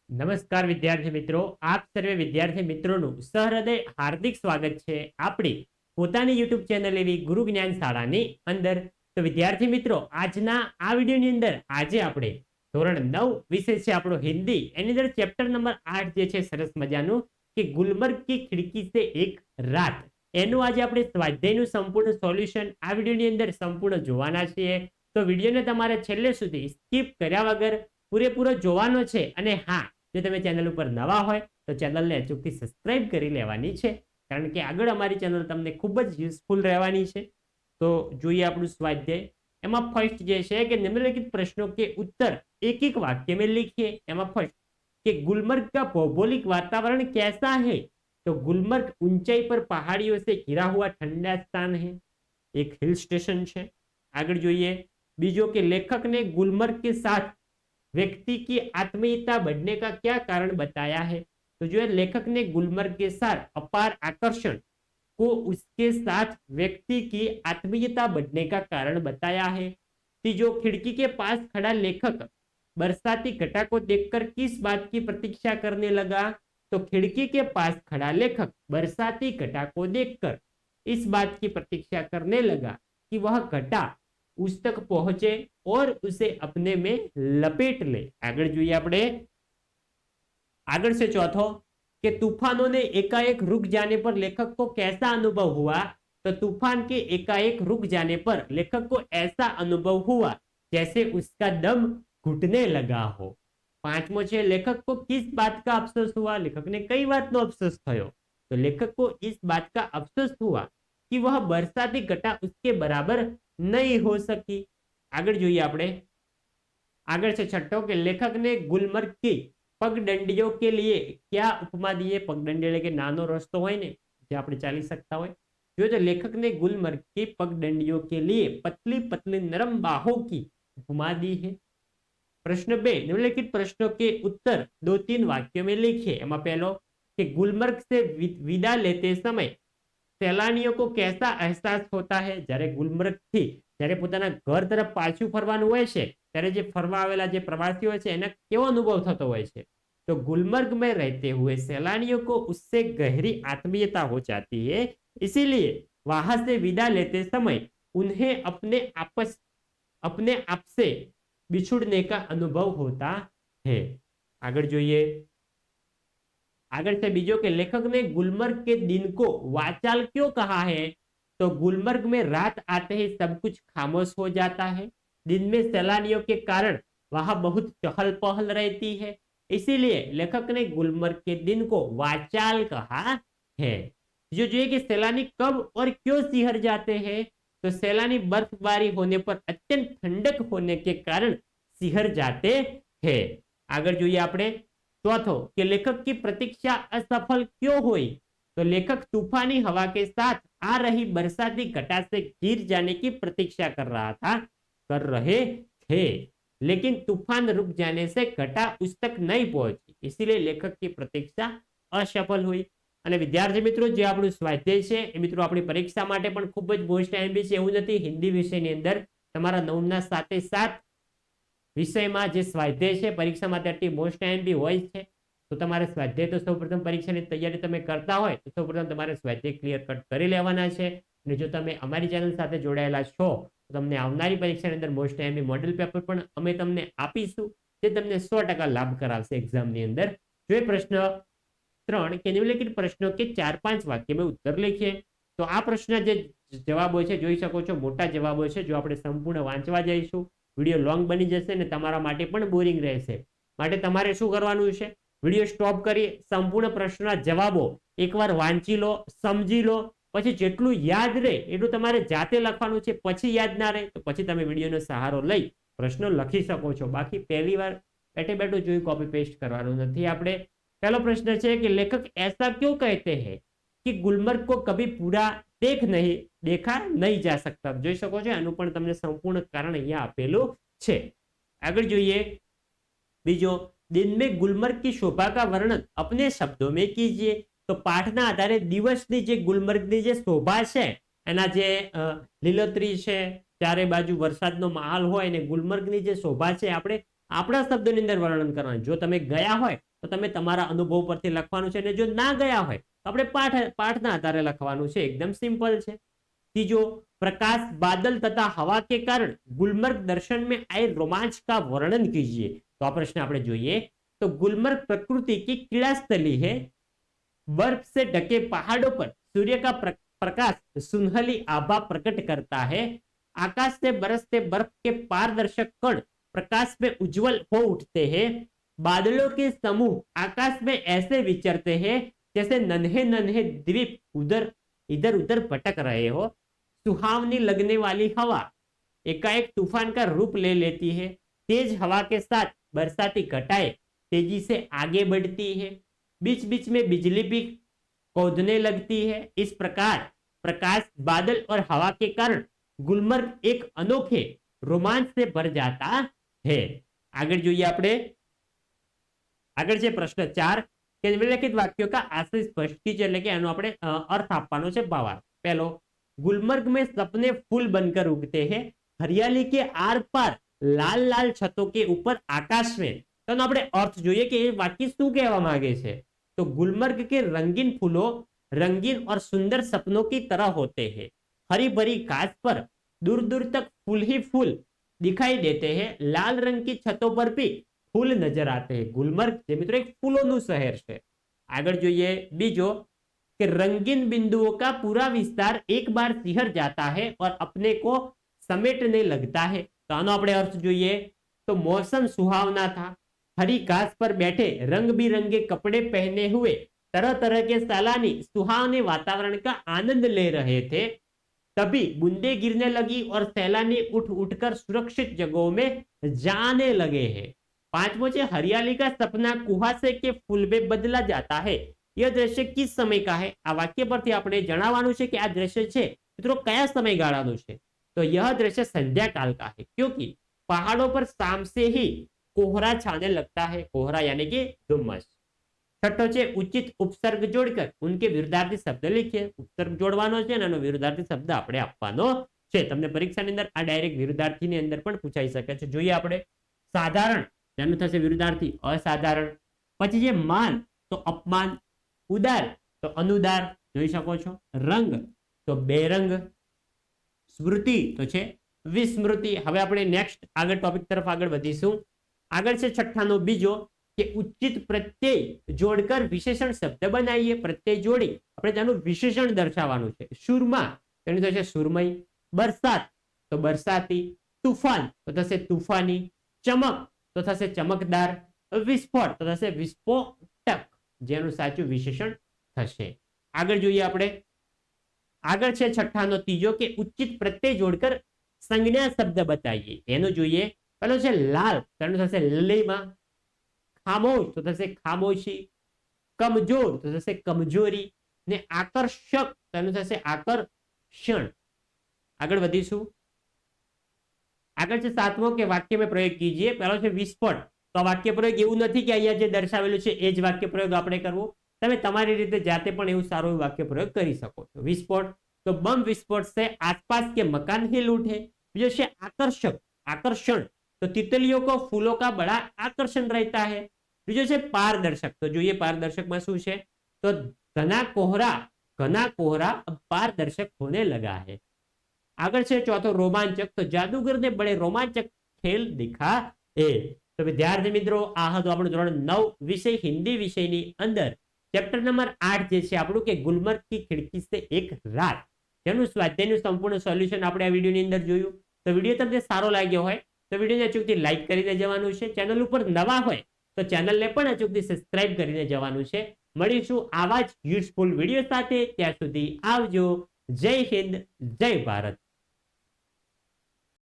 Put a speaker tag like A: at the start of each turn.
A: નમસ્કાર વિદ્યાર્થી મિત્રો, આપ સર્વે વિદ્યાર્થી મિત્રોનું સહૃદય હાર્દિક સ્વાગત છે આપણી પોતાની યુટ્યુબ ચેનલ એવી ગુરુ જ્ઞાન શાળાની અંદર. તો વિદ્યાર્થી મિત્રો, આજના આ વિડીયોની અંદર આજે આપણે ધોરણ 9 વિષય છે આપણો હિન્દી, એની અંદર ચેપ્ટર નંબર 8 જે છે સરસ મજાનું કે ગુલમર્ગ કી ખિડકી સે એક રાત, એનું આજે આપણે સ્વાધ્યાયનું સંપૂર્ણ સોલ્યુશન આ વિડીયોની અંદર સંપૂર્ણ જોવાના છીએ. તો વિડીયોને તમારે છેલ્લે સુધી સ્કીપ કર્યા વગર પૂરેપૂરો જોવાનો છે. અને હા, જો તમે ચેનલ ઉપર નવા હોય તો ચેનલને અચૂકથી સબસ્ક્રાઇબ કરી લેવાની છે, કારણ કે આગળ અમારી ચેનલ તમને ખૂબ જ યુઝફુલ રહેવાની છે. તો જોઈએ આપણું સ્વાધ્યાય. એમાં ફર્સ્ટ જે છે કે નિમ્નલિખિત પ્રશ્નો के उत्तर एक एक वाक्य में लिखिए. એમાં ફર્સ્ટ કે गुलमर्ग का भौगोलिक वातावरण कैसा है? तो गुलमर्ग ऊंचाई पर पहाड़ियों से घिरा हुआ ठंडा स्थान है, एक हिल स्टेशन છે. આગળ જોઈએ બીજો કે लेखक ने गुलमर्ग के साथ व्यक्ति की आत्मीयता बढ़ने का क्या कारण बताया है? तो जो है लेखक ने गुलमर्ग के साथ अपार आकर्षण को उसके साथ व्यक्ति की आत्मीयता बढ़ने का कारण बताया है. तीजो, खिड़की के पास खड़ा लेखक बरसाती घटा को देखकर किस बात की प्रतीक्षा करने लगा? तो खिड़की के पास खड़ा लेखक बरसाती घटा को देखकर इस बात की प्रतीक्षा करने लगा कि वह घटा उस तक पहुंचे और उसे अपने में लपेट ले. आगे જોઈએ આપણે. आगे से चौथो कि तूफानों ने एकाएक रुक जाने पर लेखक को कैसा अनुभव हुआ? तो तूफान के एकाएक रुक जाने पर लेखक को ऐसा अनुभव हुआ जैसे उसका दम घुटने लगा हो. पांचमो છે लेखक को किस बात का अफसोस हुआ? लेखक ने कई बातનો अफसोस થયો. तो लेखक को इस बात का अफसोस हुआ कि वह बरसाती घटा उसके बराबर नहीं हो सकी. આગળ જોઈએ આપણે. આગળ છે છઠ્ઠો કે લેખક ने गुलमर्ग की પગદંડીઓ के लिए क्या उपमा दी है? પગદંડી એટલે કે નાનો રસ્તો હોય ને, જે આપણે ચાલી શકતા હોય. जो तो लेखक ने गुलमर्ग की पगडंडियों के लिए पतली पतली नरम बाहों की उपमा दी है. प्रश्न 2, निम्नलिखित प्रश्नों के उत्तर 2-3 वाक्यों में लिखिए. એમાં પહેલો कि गुलमर्ग से विदा लेते समय सैलानियों को कैसा एहसास होता है? જ્યારે ગુલમર્ગ થી જ્યારે પોતાના ઘર તરફ પાછું ફરવાનું હોય છે ત્યારે જે ફરવા આવેલા જે પ્રવાસીઓ છે એને કેવો અનુભવ થતો હોય છે? तो गुलमर्ग में रहते हुए सैलानियों को उससे गहरी आत्मीयता हो जाती है, इसीलिए वहां से विदा लेते समय उन्हें अपने आप से बिछुड़ने का अनुभव होता है. आगे જોઈએ. आगे से बीजो के लेखक ने गुलमर्ग के दिन को वाचाल क्यों कहा है? तो गुलमर्ग में रात आते ही सब कुछ खामोश हो जाता है. दिन में सैलानियों के कारण वहां बहुत चहल पहल रहती है, इसीलिए लेखक ने गुलमर्ग के दिन को वाचाल कहा है. जो जो कि सैलानी कब और क्यों सिहर जाते हैं? तो सैलानी बर्फबारी होने पर अत्यंत ठंडक होने के कारण सिहर जाते हैं. आगे જોઈએ આપણે. चौथो कि लेखक की प्रतीक्षा असफल क्यों हुई? तो लेखक तूफानी हवा के साथ आ रही बरसाती घटा से घिर जाने की प्रतीक्षा कर रहे थे, लेकिन तूफान रुक जाने से घटा उस तक नहीं पहुंची, इसीलिए लेखक की प्रतीक्षा असफल हुई. અને વિદ્યાર્થી મિત્રો, જે આપણું સ્વાધ્યાય છે એ મિત્રો આપણી પરીક્ષા માટે પણ ખૂબ જ મોસ્ટ એમબી છે એવું નથી. હિન્દી વિષયની અંદર તમારા 9ના 7 વિષયમાં જે સ્વાધ્યાય છે પરીક્ષા માટે આટલી મોસ્ટ એમબી હોય છે. તો તમારે સ્વાધ્યાય તો સૌપ્રથમ પરીક્ષાની તૈયારી તમે કરતા હોય તો સૌપ્રથમ તમારે સ્વાધ્યાય ક્લિયર કટ કરી લેવાના છે. અને જો તમે અમારી ચેનલ સાથે જોડાયેલા છો તો તમને આવનારી પરીક્ષાની અંદર મોસ્ટ એમબી મોડેલ પેપર પણ અમે તમને આપીશું, જે તમને 100% લાભ કરાવશે એક્ઝામની અંદર. જો એ પ્રશ્ન 3 કે નિમ્નલિખિત પ્રશ્નો के 4-5 वाक्य में उत्तर लिखिए. तो આ પ્રશ્ન જે જવાબો છે જોઈ શકો છો, મોટા જવાબો છે. જો આપણે સંપૂર્ણ વાંચવા જઈશું વિડિયો લોંગ બની જશે ને તમારા માટે પણ બોરિંગ રહેશે. માટે તમારે શું કરવાનું છે? વિડિયો સ્ટોપ કરી સંપૂર્ણ પ્રશ્નના જવાબો એકવાર વાંચી લો, સમજી લો, પછી જેટલું યાદ રહે એટલું તમારે જાતે લખવાનું છે. પછી યાદ ના રહે તો પછી તમે વિડિયોનો સહારો લઈ પ્રશ્નો લખી શકો છો. બાકી પહેલી વાર બેઠે બેઠું જોઈ કોપી પેસ્ટ કરવાનું નથી આપણે. पहला प्रश्न है कि लेखक ऐसा क्यों कहते हैं कि गुलमर्ग को कभी पूरा देखा नहीं जा सकता? જોઈ શકો છો આનું પણ તમને સંપૂર્ણ કારણ અહીંયા આપેલું છે. આગળ જોઈએ. બીજો, दिन में गुलमर्ग की शोभा का वर्णन अपने शब्दों में कीजिए. तो પાઠના આધારે દિવસની જે ગુલમર્ગની જે શોભા છે એના જે લીલોતરી છે, ચારે બાજુ વરસાદનો માહોલ હોય અને ગુલમર્ગની જે શોભા છે આપણે આપણા શબ્દોની અંદર વર્ણન કરવાનું. જો તમે ગયા હોય તો તમે તમારા અનુભવ પરથી લખવાનું છે, અને જો ના ગયા હોય તો આપણે પાઠના આધારે લખવાનું છે. એકદમ સિंपल છે. तीजो, प्रकाश बादल तथा हवा के कारण गुलमर्ग दर्शन में आए रोमांच का वर्णन कीजिए. तो आ प्रश्न આપણે જોઈએ तो गुलमर्ग प्रकृति की क्रीड़ा स्थली है. बर्फ से ढके पहाड़ों पर सूर्य का प्रकाश सुनहली आभा प्रकट करता है. आकाश से बरसते बर्फ के पारदर्शक कण प्रकाश में उज्जवल हो उठते हैं. बादलों के समूह आकाश में ऐसे विचरते हैं जैसे नन्हे नन्हे द्वीप इधर उधर भटक रहे हो. सुहावनी लगने वाली हवा एकाएक तूफान का रूप ले लेती है. तेज हवा के साथ बरसाती घटाएं तेजी से आगे बढ़ती है. बीच बीच में बिजली भी कौंधने लगती है. इस प्रकार प्रकाश, बादल और हवा के कारण गुलमर्ग एक अनोखे रोमांच से भर जाता है. આગળ જોઈએ આપણે. આગળ છે પ્રશ્ન 4 કે નિમ્નલિખિત વાક્યોं का आशय स्पष्ट कीजिए. એટલે કે એનો આપણે અર્થ આપવાનો છે, ભાવાર્થ. પહેલો, गुलमर्ग में सपने फूल बनकर उगते हैं. हरियाली के आर पार लाल लाल छतों के ऊपर आकाश में. तो આપણે અર્થ જોઈએ કે એ વાક્ય શું કહેવા માંગે છે. तो गुलमर्ग के रंगीन फूलों रंगीन और सुंदर सपनों की तरह होते हैं. हरी भरी घास पर दूर दूर तक फूल ही फूल दिखाई देते हैं. लाल रंग की छतों पर भी फूल नजर आते हैं. गुलमर्ग જે મિત્રો એક ફૂલોનું શહેર છે. આગળ જોઈએ બીજો कि रंगीन बिंदुओं का पूरा विस्तार एक बार सिहर जाता है और अपने को समेटने लगता है. तो આનો આપણે અર્થ જોઈએ तो मौसम सुहावना था. हरी घास पर बैठे रंग बिरंगे कपड़े पहने हुए तरह तरह के सैलानी सुहावने वातावरण का आनंद ले रहे थे. तभी बूंदे गिरने लगी और सैलानी उठ उठकर सुरक्षित जगहों में जाने लगे हैं. पांचवो છે हरियाली का सपना कुहासे के फूल में बदला जाता है. यह दृश्य किस समय का है. આ વાક્ય પરથી આપણે જણાવવાનું છે કે આ દ્રશ્ય છે મિત્રો કયા સમયગાળાનું છે. तो यह दृश्य संध्या काल का है क्योंकि पहाड़ों पर शाम से ही कोहरा छाने लगता है. कोहरा यानी कि धुम्मस. छठो છે ઉચિત ઉપસર્ગ જોડકર उनके विरुद्धार्थी शब्द लिखिए. ઉપસર્ગ જોડવાનો છે અને એનો વિરુદ્ધાર્થી શબ્દ આપણે આપવાનો છે. તમને પરીક્ષાની અંદર આ ડાયરેક્ટ વિરુદ્ધાર્થીની અંદર પણ પૂછાઈ શકે છે. જોઈએ આપણે સાધારણ તેનું થશે વિરુદ્ધાર્થી અસાધારણ. પછી જે માન તો અપમાન, ઉદાર તો અનુદાર જોઈ શકો છો. રંગ તો બેરંગ, સ્મૃતિ તો છે વિસ્મૃતિ. હવે આપણે નેક્સ્ટ આગળ ટોપિક તરફ આગળ વધીશું. આગળ છે છઠ્ઠાનો બીજો કે ઉચિત પ્રત્યય જોડકર વિશેષણ શબ્દ બનાવીએ. પ્રત્યય જોડી આપણે તેનું વિશેષણ દર્શાવવાનું છે. સુરમા તેનું થશે સુરમય. બરસાત તો બરસાતી. તુફાન તો થશે તુફાની. ચમક તો થશે ચમકદાર. વિસ્ફોટ તો થશે વિસ્ફોટક જેનું સાચું વિશેષણ થશે. આગળ જોઈએ આપણે. આગળ છે છઠ્ઠાનો ત્રીજો કે ઉચિત પ્રત્યય જોડકર સંજ્ઞા શબ્દ બતાવીએ. એનું જોઈએ. પેલો છે લાલ તેનું થશે લલીમા. ખામોશ તો થશે ખામોશી. કમજોર તો થશે કમજોરી. ને આકર્ષક તેનું થશે આકર્ષણ. આગળ વધીશું. આગળ છે સાતમો કે વાક્ય में प्रयोग कीजिए. પહેલો છે વિસ્ફોટ. તો વાક્ય પ્રયોગ એવું નથી કે અહીંયા જે દર્શાવેલું છે એ જ વાક્ય પ્રયોગ આપણે કરવો. તમે તમારી રીતે જાતે પણ એવું સારું વાક્ય પ્રયોગ કરી શકો છો. વિસ્ફોટ तो बम विस्फोट से आसपास के मकान हिल उठे. बीजो છે आकर्षक आकर्षण तो तितलियों को फूलों का बड़ा आकर्षण रहता है. बीजो છે पारदर्शक. तो જોઈએ पारदर्शक में શું છે तो घना कोहरा अब पारदर्शक होने लगा है. આગળ છે ચોથો રોમાંચક. તો જાદુગર ને બड़े रोमांचक खेल दिखा है. તો વિદ્યાર્થી મિત્રો આ હતું આપણું ધોરણ 9 વિષય હિન્દી વિષયની અંદર ચેપ્ટર નંબર 8 જે છે આપણું કે ગુલમર્ગ की खिड़की से एक रात જેનું સ્વાધ્યાયનું સંપૂર્ણ સોલ્યુશન આપણે આ વિડીયોની અંદર જોયું. તો વિડીયો તમને સારો લાગ્યો હોય તો વિડીયોને અચૂકથી લાઈક કરીને જવાનું છે. ચેનલ ઉપર નવા હોય તો ચેનલને પણ અચૂકથી સબસ્ક્રાઇબ કરીને જવાનું છે. મળીશું આવા જ યુઝફુલ વિડીયો સાથે. ત્યાં સુધી આવજો. જય હિન્દ, જય ભારત.